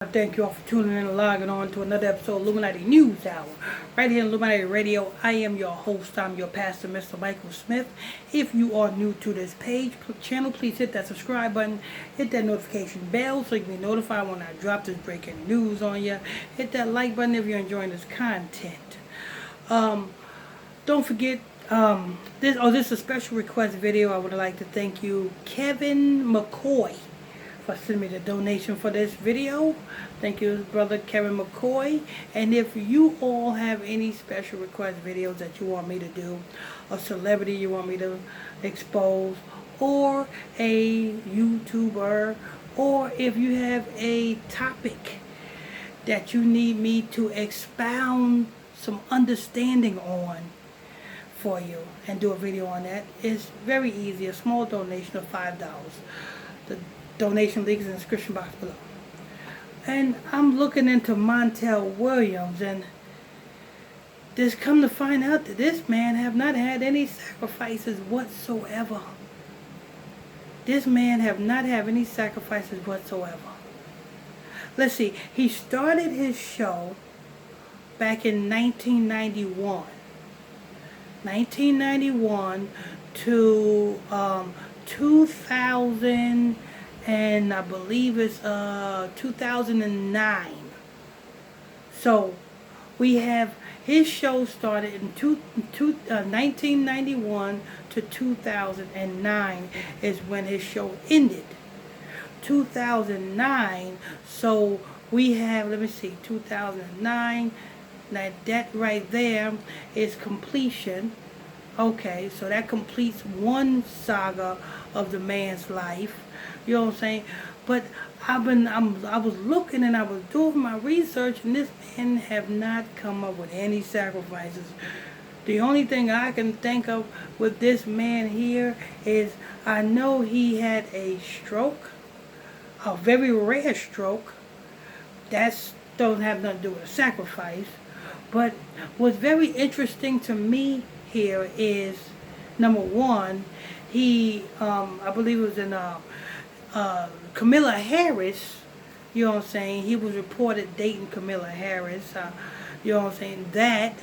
Thank you all for tuning in and logging on to another episode of Illuminati News Hour. Right here in Illuminati Radio, I am your host. I'm your pastor, Mr. Michael Smith. If you are new to this channel, please hit that subscribe button. Hit that notification bell so you can be notified when I drop this breaking news on you. Hit that like button if you're enjoying this content. Don't forget, this is a special request video. I would like to thank you, Kevin McCoy, for sending me the donation for this video. Thank you, brother Kevin McCoy. And if you all have any special request videos that you want me to do, a celebrity you want me to expose, or a YouTuber, or if you have a topic that you need me to expound some understanding on for you and do a video on that, it's very easy. A small donation of $5. The donation link is in the description box below. And I'm looking into Montell Williams, and just come to find out that this man have not had any sacrifices whatsoever. This man have not had any sacrifices whatsoever. Let's see, he started his show back in 1991. 1991 to 2000, and I believe it's 2009. So we have his show started in 1991 to 2009 is when his show ended. 2009, so we have, let me see, 2009, now that right there is completion. Okay, so that completes one saga of the man's life. You know what I'm saying? But I was looking and I was doing my research, and this man have not come up with any sacrifices. The only thing I can think of with this man here is I know he had a stroke, a very rare stroke. That don't have nothing to do with a sacrifice. But what's very interesting to me here is, number one, he, I believe it was in Camilla Harris, you know what I'm saying, he was reported dating Camilla Harris, you know what I'm saying, that,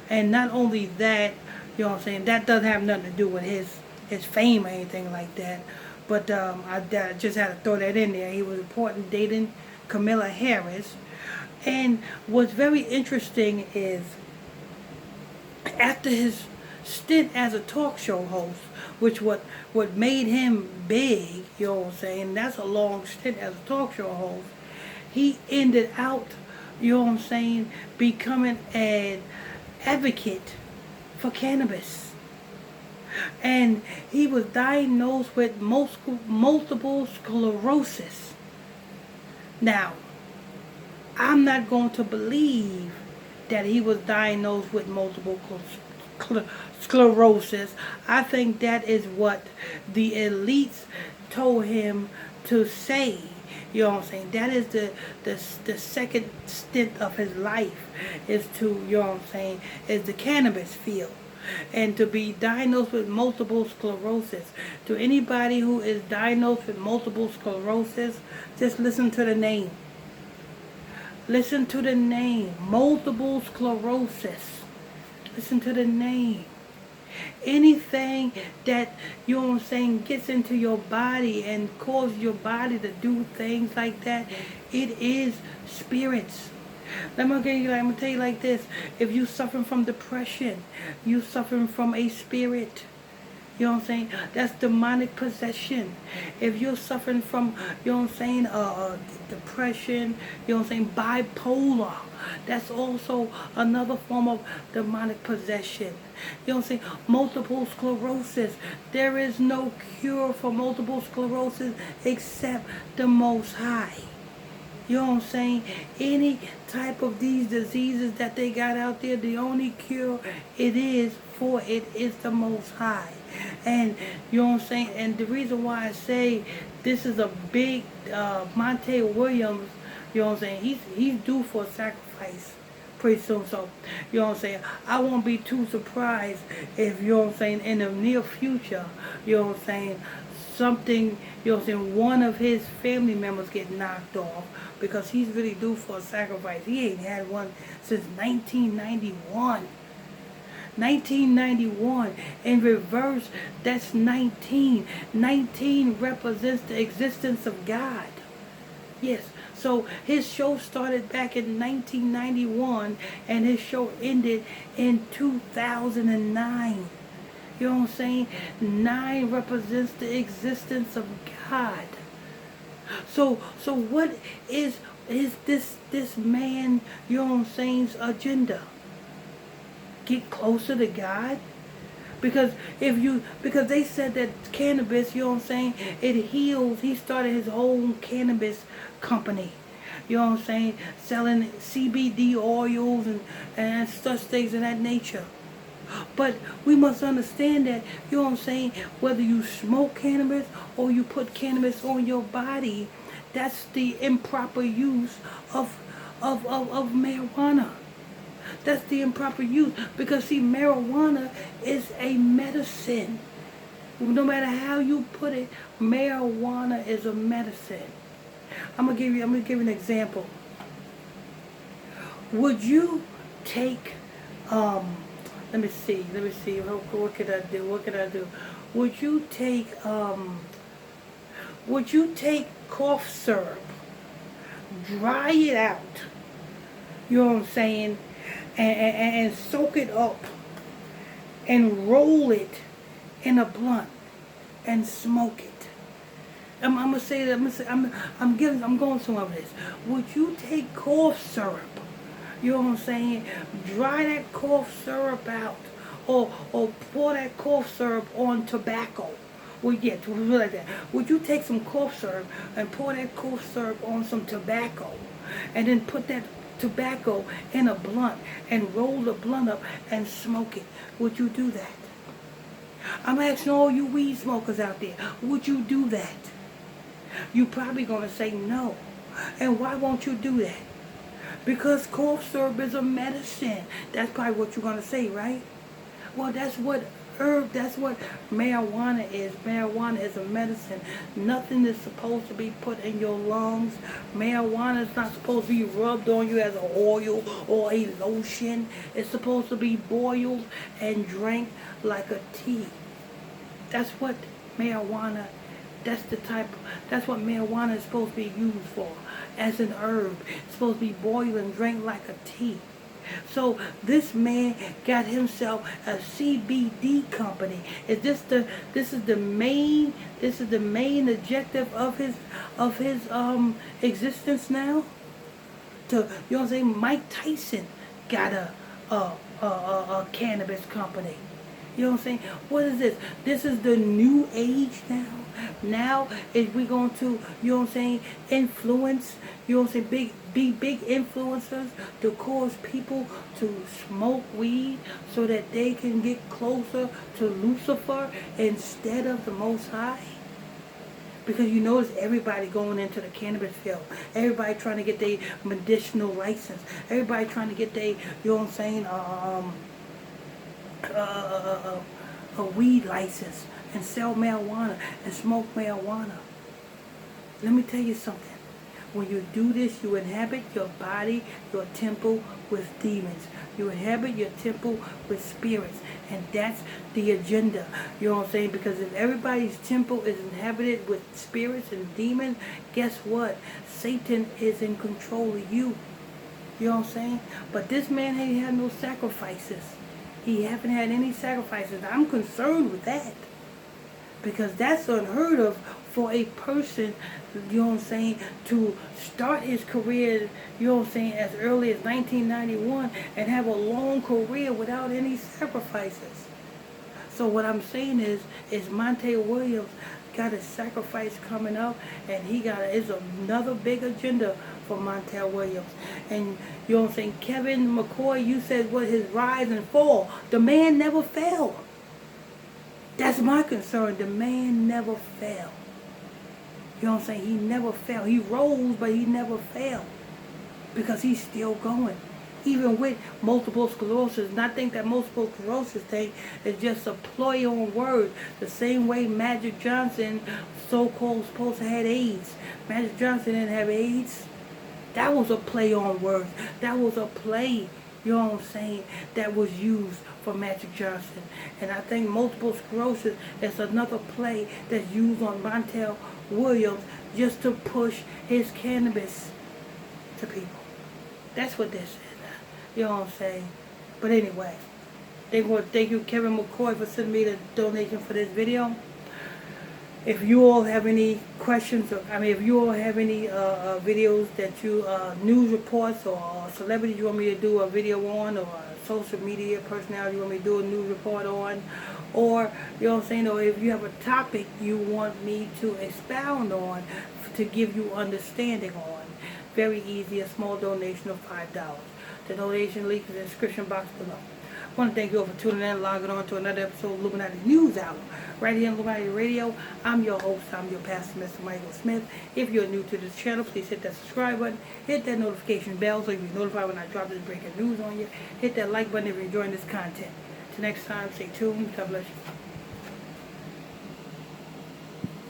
and not only that, you know what I'm saying, that doesn't have nothing to do with his fame or anything like that, but I just had to throw that in there. He was reported dating Camilla Harris. And what's very interesting is, after his stint as a talk show host, which what made him big, you know what I'm saying, that's a long stint as a talk show host, he ended out, you know what I'm saying, becoming an advocate for cannabis. And he was diagnosed with multiple sclerosis. Now, I'm not going to believe that he was diagnosed with multiple sclerosis. I think that is what the elites told him to say. You know what I'm saying? That is the second stint of his life, is to, you know what I'm saying, is the cannabis field. And to be diagnosed with multiple sclerosis. To anybody who is diagnosed with multiple sclerosis, just listen to the name. Listen to the name. Multiple sclerosis. Listen to the name. Anything that, you know what I'm saying, gets into your body and causes your body to do things like that, it is spirits. I'm gonna tell you like this. If you suffering from depression, you suffering from a spirit. You know what I'm saying? That's demonic possession. If you're suffering from, you know what I'm saying, depression, you know what I'm saying, bipolar, that's also another form of demonic possession. You know what I'm saying? Multiple sclerosis. There is no cure for multiple sclerosis except the Most High. You know what I'm saying? Any type of these diseases that they got out there, the only cure is the Most High. And you know what I'm saying? And the reason why I say this is a big Montell Williams, you know what I'm saying, he's due for a sacrifice pretty soon. So, you know what I'm saying, I won't be too surprised if, you know what I'm saying, in the near future, you know what I'm saying, something, you know what I'm saying, one of his family members get knocked off because he's really due for a sacrifice. He ain't had one since 1991. 1991. In reverse, that's 19. 19 represents the existence of God. Yes. So his show started back in 1991 and his show ended in 2009. You know what I'm saying? 9 represents the existence of God. So what is this man, you know what I'm saying's agenda? Get closer to God? Because because they said that cannabis, you know what I'm saying, it heals. He started his own cannabis company. You know what I'm saying? Selling CBD oils and such things of that nature. But we must understand that, you know what I'm saying, whether you smoke cannabis or you put cannabis on your body, that's the improper use of marijuana. That's the improper use. Because see, marijuana is a medicine. No matter how you put it, marijuana is a medicine. I'm gonna give you an example. Would you take let me see. What could I do? Would you take cough syrup, dry it out, you know what I'm saying, and soak it up and roll it in a blunt and smoke it? I'm gonna say that. I'm going somewhere with this. Would you take cough syrup? You know what I'm saying? Dry that cough syrup out, or pour that cough syrup on tobacco. Well, yeah, like that. Would you take some cough syrup and pour that cough syrup on some tobacco, and then put that tobacco in a blunt and roll the blunt up and smoke it? Would you do that? I'm asking all you weed smokers out there. Would you do that? You're probably gonna say no. And why won't you do that? Because cough syrup is a medicine. That's probably what you're going to say, right? Well, that's what marijuana is. Marijuana is a medicine. Nothing is supposed to be put in your lungs. Marijuana is not supposed to be rubbed on you as an oil or a lotion. It's supposed to be boiled and drank like a tea. That's what marijuana, that's what marijuana is supposed to be used for. As an herb. It's supposed to be boiled and drank like a tea. So this man got himself a CBD company. This is the main objective of his existence now? You know what I'm saying? Mike Tyson got a cannabis company. You know what I'm saying? What is this? This is the new age now. Now is we going to, you know what I'm saying, influence, you know what I'm saying, be big influencers to cause people to smoke weed so that they can get closer to Lucifer instead of the Most High? Because you notice everybody going into the cannabis field. Everybody trying to get their medicinal license. Everybody trying to get their, you know what I'm saying, a weed license and sell marijuana and smoke marijuana. Let me tell you something. When you do this, you inhabit your body, your temple with demons. You inhabit your temple with spirits. And that's the agenda. You know what I'm saying? Because if everybody's temple is inhabited with spirits and demons, guess what? Satan is in control of you. You know what I'm saying? But this man ain't had no sacrifices. He haven't had any sacrifices. I'm concerned with that. Because that's unheard of for a person, you know what I'm saying, to start his career, you know what I'm saying, as early as 1991 and have a long career without any sacrifices. So what I'm saying is Montell Williams got a sacrifice coming up, and it's another big agenda for Montell Williams. And you know what I'm saying, Kevin McCoy, you said what his rise and fall. The man never fell. That's my concern. The man never fell. You know what I'm saying? He never fell. He rose, but he never fell. Because he's still going. even with multiple sclerosis. And I think that multiple sclerosis thing is just a play on words. The same way Magic Johnson, so-called supposed to have AIDS. Magic Johnson didn't have AIDS. That was a play on words. That was a play, you know what I'm saying, that was used for Magic Johnson. And I think multiple sclerosis is another play that's used on Montell Williams just to push his cannabis to people. That's what this is. You know what I'm saying? But anyway, thank you, Kevin McCoy, for sending me the donation for this video. If you all have any questions, if you all have any videos that you, news reports or celebrities you want me to do a video on, or social media personality you want me to do a news report on, or, you know what I'm saying, or if you have a topic you want me to expound on, to give you understanding on, very easy, a small donation of $5. The donation link is in the description box below. I want to thank you all for tuning in, logging on to another episode of Illuminati News Hour, right here on Illuminati Radio. I'm your host, I'm your pastor, Mr. Michael Smith. If you're new to this channel, please hit that subscribe button, hit that notification bell so you'll be notified when I drop this breaking news on you. Hit that like button if you're enjoying this content. Till next time, stay tuned. God bless you.